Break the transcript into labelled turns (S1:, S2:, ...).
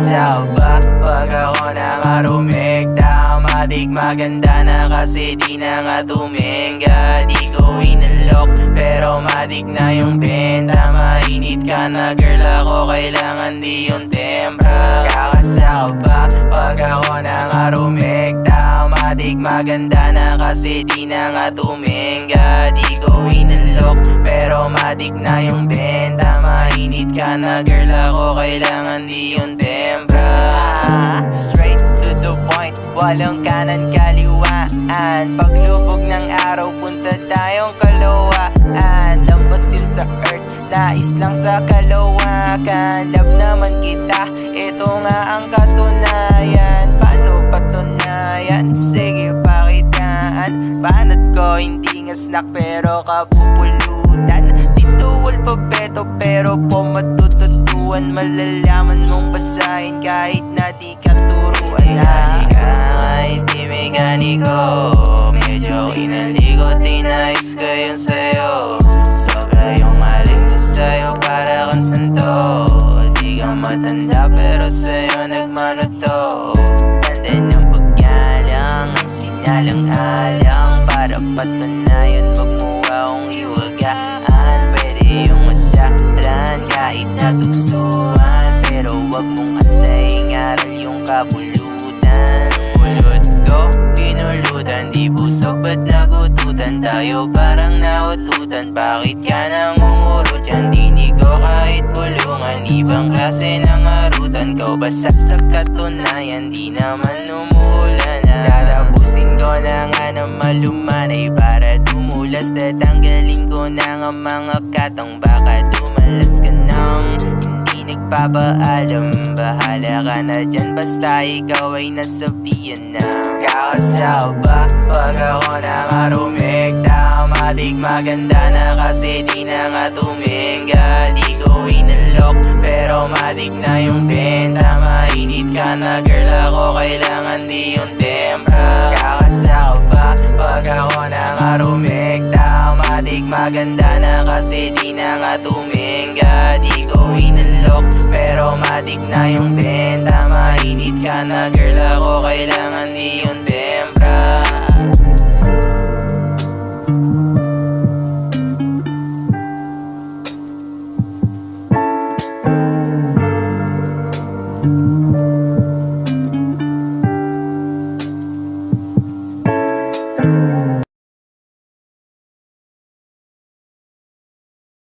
S1: Kakasaw ba pag ako nakarumigta? Matik maganda na kasi di na nga tumingga. Di ko inalok pero matik na yung benta. Mainit ka na girl, ako kailangan di yung tempra. Kakasaw ba pag ako nakarumigta? Matik maganda na kasi di na nga tumingga. Di ko inalok pero matik na yung benta. Mainit ka na girl, ako kailangan di yung tempra. Straight to the point, walang kanan kaliwaan. Paglubog ng araw, punta tayong kalawaan. Lampas yun sa earth, nais lang sa kalawakan. Love naman kita, ito nga ang katunayan. Paano patunayan? Sige pakitaan. Banat ko hindi nga snack pero kapupulutan. Dito alpabeto pero po matututuan. Malalaman mong basahin kahit na di ka turuan. Kahit di mekaniko, medyo inalikot, tinayos ko yun sa'yo. Sobra yung aling ko sa'yo, para kang santo. Di ka matanda pero sa'yo nagmano to. Tanda ng paggalang, ang sinalang-alang. Para patunayan, wag mo akong iwagaan. Pwede yung masaran kahit natugsuhan, pero wag mong antayin, aral yung kapulutan. Pulot ko, pinulutan, di busog ba't nagututan? Tayo parang naututan, bakit ka nangungurot yan? Dinig ko kahit pulungan, ibang klase ng arutan. Kau basa sa katunayan, di naman umuulan na. Tatapusin ko na nga na malumanay para dumulas. Tatanggalin ko na nga mga katang baka dumalas ka nang hindi nagpapaalam. Bahala ka na dyan basta ikaw ay nasabihan na. Kakasaw ba pag ako nakarumigta? Matik maganda na kasi di na nga tumingga. Di ko inalok pero matik na yung benta. Mainit ka na girl, ako kailangan di yung tempra. Kakasaw ba pag ako nakarumigta? Matik maganda na kasi di na nga tumingga. Di ko inalok pero matik na yung benta. Mainit ka na girl, ako kailangan di